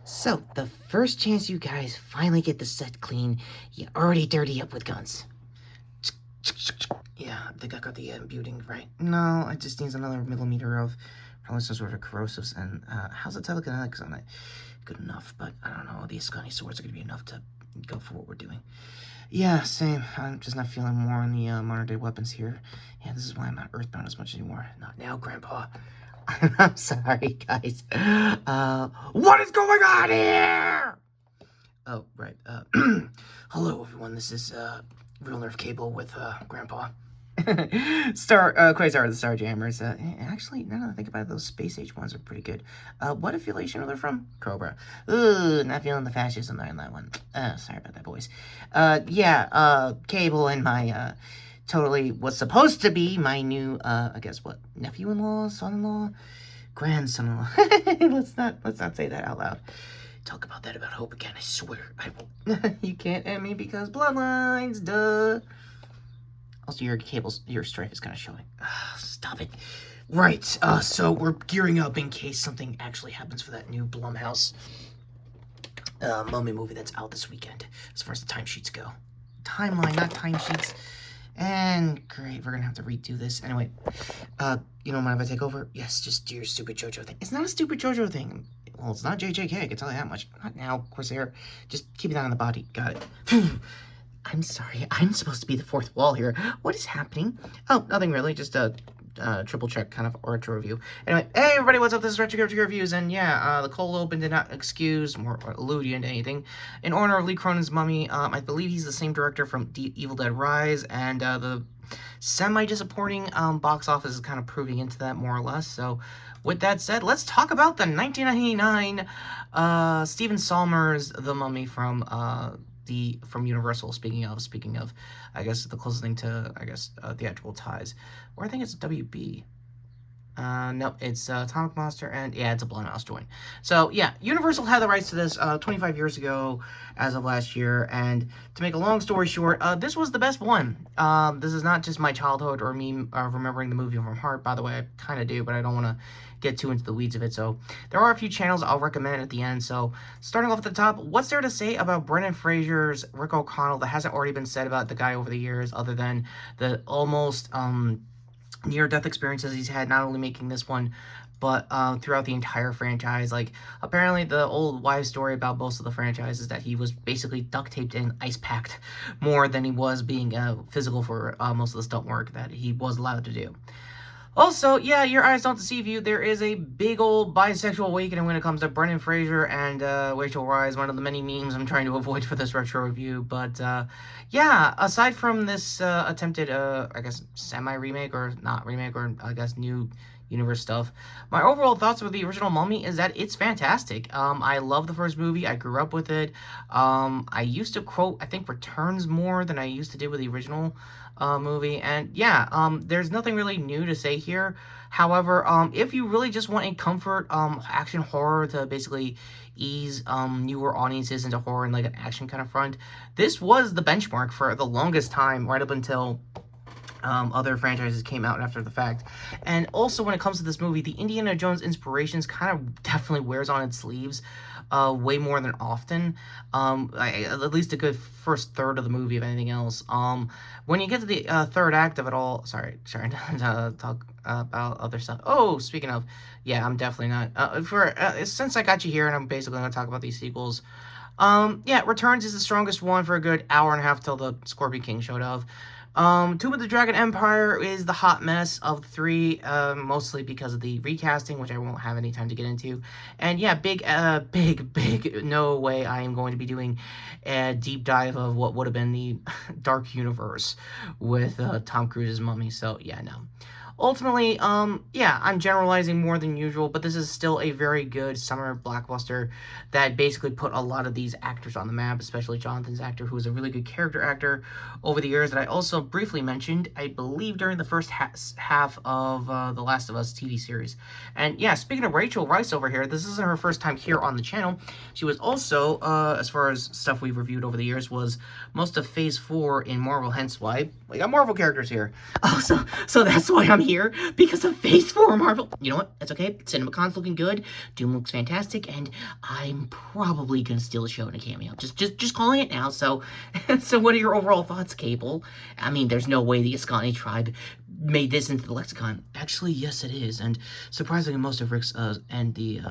So, the first chance you guys finally get the set clean, you already dirty up with guns. Yeah, I think I got the imbuing right. No, it just needs another millimeter of probably some sort of corrosives. And how's the telekinetics on it? Good enough, but I don't know. These scunny swords are going to be enough to go for what we're doing. Yeah, same. I'm just not feeling more on the modern day weapons here. Yeah, this is why I'm not earthbound as much anymore. Not now, Grandpa. I'm sorry, guys. What is going on here? Oh, right. Hello, everyone. This is, Real Nerf Cable with, Grandpa. Quasar the Starjammers. Actually, now that I think about it, those Space Age ones are pretty good. What affiliation are they from? Cobra. Ooh, not feeling the fascism on that one. Sorry about that, boys. Cable and my, totally was supposed to be my new, I guess what, nephew-in-law, son-in-law, grandson-in-law. let's not say that out loud. Talk about that about Hope again, I swear I won't. You can't end me because bloodlines, duh. Also, your strife is kind of showing. Stop it. Right, so we're gearing up in case something actually happens for that new Blumhouse Mummy movie that's out this weekend, as far as the timesheets go. Timeline, not timesheets. And great, we're gonna have to redo this. Anyway, you don't mind if I take over? Yes, just do your stupid JoJo thing. It's not a stupid JoJo thing. Well, it's not JJK, I can tell you that much. Not now, Corsair. Just keep it on the body. Got it. I'm sorry, I'm supposed to be the fourth wall here. What is happening? Oh, nothing really, just a triple check kind of retro review. Anyway, hey everybody, what's up? This is Retrokid Reviews, and yeah, the cold open did not excuse or allude you into anything. In honor of Lee Cronin's Mummy, I believe he's the same director from Evil Dead Rise, and the semi-disappointing box office is kind of proving into that more or less. So, with that said, let's talk about the 1999 Stephen Sommers The Mummy from Universal. Speaking of, I guess the closest thing to, theatrical ties, or I think it's WB. No, it's Atomic Monster, and yeah, it's a blumhouse joint. So yeah, Universal had the rights to this 25 years ago, as of last year. And to make a long story short, this was the best one. This is not just my childhood or me remembering the movie from heart. By the way, I kind of do, but I don't want to get too into the weeds of it. So there are a few channels I'll recommend at the end. So starting off at the top, what's there to say about Brendan Fraser's Rick O'Connell that hasn't already been said about the guy over the years, other than the almost near-death experiences he's had, not only making this one, but throughout the entire franchise. Like, apparently the old wives' story about most of the franchises is that he was basically duct-taped and ice-packed more than he was being physical for most of the stunt work that he was allowed to do. Also, yeah, your eyes don't deceive you. There is a big old bisexual awakening when it comes to Brendan Fraser and Rachel Rise, one of the many memes I'm trying to avoid for this retro review. But, yeah, aside from this attempted, I guess, semi-remake, or not remake, or I guess new universe stuff, my overall thoughts with the original Mummy is that it's fantastic. I love the first movie. I grew up with it. I used to quote, I think, Returns more than I used to do with the original movie. And yeah, there's nothing really new to say here. However, if you really just want a comfort action horror to basically ease newer audiences into horror in like an action kind of front, this was the benchmark for the longest time, right up until other franchises came out after the fact. And also, when it comes to this movie, the Indiana Jones inspirations kind of definitely wears on its sleeves way more than often. At least a good first third of the movie, if anything else. When you get to the third act of it all, sorry to talk about other stuff. Oh, speaking of, yeah, I'm definitely not. Since I got you here, and I'm basically going to talk about these sequels. Yeah, Returns is the strongest one for a good hour and a half till the Scorpion King showed up. Tomb of the Dragon Empire is the hot mess of the three, mostly because of the recasting, which I won't have any time to get into. And yeah, big, no way I am going to be doing a deep dive of what would have been the Dark Universe with Tom Cruise's Mummy. So yeah, no. Ultimately, yeah, I'm generalizing more than usual, but this is still a very good summer blockbuster that basically put a lot of these actors on the map, especially Jonathan's actor, who is a really good character actor over the years that I also briefly mentioned, I believe, during the first half of The Last of Us TV series. And yeah, speaking of Rachel Rice over here, this isn't her first time here on the channel. She was also, as far as stuff we've reviewed over the years, was most of Phase 4 in Marvel, hence why we got Marvel characters here. Oh, so that's why I'm here because of Phase 4 Marvel. You know what? That's okay. CinemaCon's looking good. Doom looks fantastic, and I'm probably gonna steal the show in a cameo. Just calling it now. So, so what are your overall thoughts, Cable? I mean, there's no way the Ascani tribe made this into the lexicon. Actually, yes, it is, and surprisingly, most of Rick's and the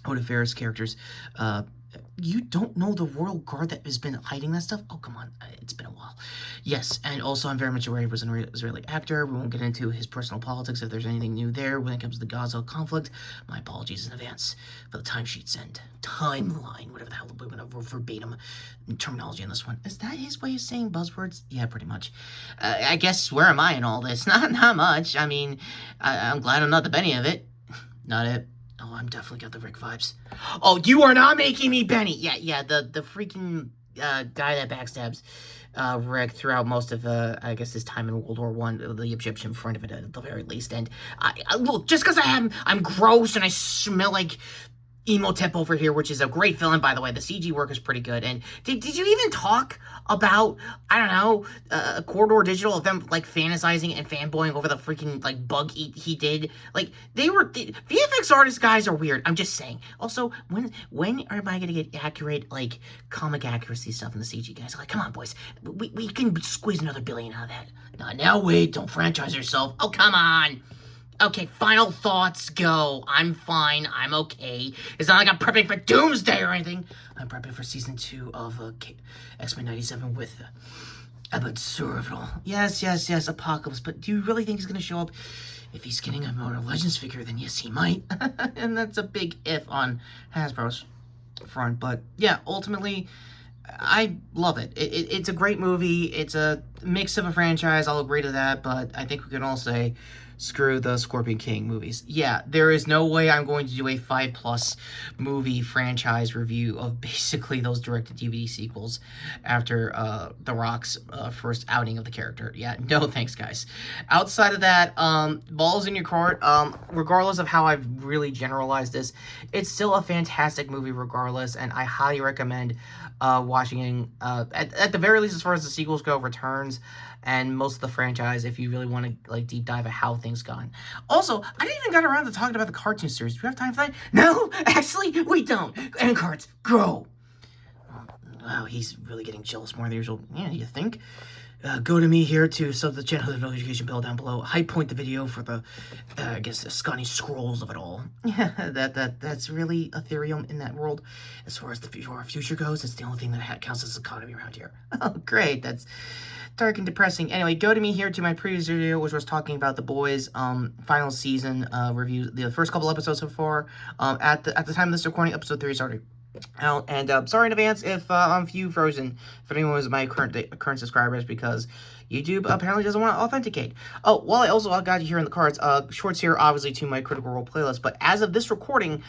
Oda Ferris characters, you don't know the royal guard that has been hiding that stuff? Oh, come on. It's been a while. Yes, and also I'm very much aware he was an Israeli actor. We won't get into his personal politics if there's anything new there when it comes to the Gaza conflict. My apologies in advance for the timesheets and timeline, whatever the hell we're going to verbatim terminology on this one. Is that his way of saying buzzwords? Yeah, pretty much. I guess, where am I in all this? Not much. I mean, I'm glad I'm not the Benny of it. Not it. Oh, I'm definitely got the Rick vibes. Oh, you are not making me Benny. Yeah, the freaking guy that backstabs Rick throughout most of, I guess, his time in World War I, the Egyptian front of it at the very least. And look, just because I'm gross and I smell like Emotep over here, which is a great villain, by the way. The CG work is pretty good. And did you even talk about, I don't know, Corridor Digital, of them, like, fantasizing and fanboying over the freaking, like, bug he did? Like, VFX artist guys are weird. I'm just saying. Also, when am I gonna get accurate, like, comic accuracy stuff in the CG, guys? Like, come on, boys. We can squeeze another billion out of that. No, now wait, don't franchise yourself. Oh, come on. Okay, final thoughts, go. I'm fine. I'm okay. It's not like I'm prepping for Doomsday or anything. I'm prepping for Season 2 of X-Men 97 with Abed Survival. Yes, Apocalypse. But do you really think he's going to show up? If he's getting a Mortal Legends figure, then yes, he might. And that's a big if on Hasbro's front. But yeah, ultimately, I love it. It's a great movie. It's a mix of a franchise. I'll agree to that. But I think we can all say, screw the Scorpion King movies. Yeah, there is no way I'm going to do a 5+ movie franchise review of basically those direct-to-DVD sequels after The Rock's first outing of the character. Yeah, no thanks, guys. Outside of that, balls in your court. Regardless of how I've really generalized this, it's still a fantastic movie regardless, and I highly recommend watching, at the very least, as far as the sequels go, Returns, and most of the franchise, if you really want to, like, deep dive at how things gone. Also, I didn't even get around to talking about the cartoon series. Do we have time for that? No, actually, we don't. End cards, go. Wow, he's really getting jealous more than usual. Yeah, you think? Go to me here to sub the channel, the notification bell down below. High point the video for the, I guess, the Scotty scrolls of it all. Yeah, that's really Ethereum in that world. As far as the future goes, it's the only thing that counts as economy around here. Oh, great. That's dark and depressing. Anyway, go to me here to my previous video, which was talking about The Boys final season review. The first couple episodes so far. At the time of this recording, episode 3 is already out, and sorry in advance if I'm few frozen for anyone who's my current subscribers, because YouTube apparently doesn't want to authenticate. Oh, well, I also got you here in the cards, shorts here, obviously, to my Critical Role playlist, but as of this recording,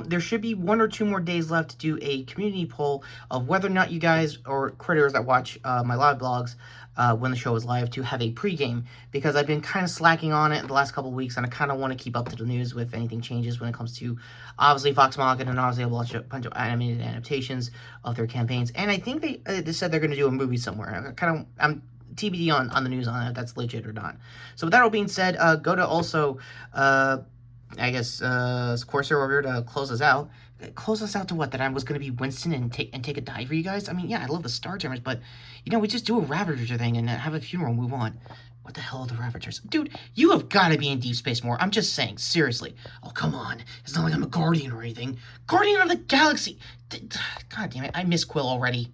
there should be 1 or 2 more days left to do a community poll of whether or not you guys, or critters that watch my live blogs, when the show is live, to have a pregame, because I've been kind of slacking on it the last couple of weeks, and I kind of want to keep up to the news with anything changes when it comes to, obviously, Fox Machina, and obviously a bunch of animated adaptations of their campaigns, and I think they said they're going to do a movie somewhere. I'm TBD on the news on that, if that's legit or not. So with that all being said, go to also, I guess, Corsair over here to close us out. Close us out to what? That I was going to be Winston and take a dive for you guys? I mean, yeah, I love the Star Jammers, but, you know, we just do a Ravager thing and have a funeral and move on. What the hell are the Ravagers? Dude, you have got to be in Deep Space more. I'm just saying, seriously. Oh, come on. It's not like I'm a Guardian or anything. Guardian of the Galaxy! God damn it, I miss Quill already.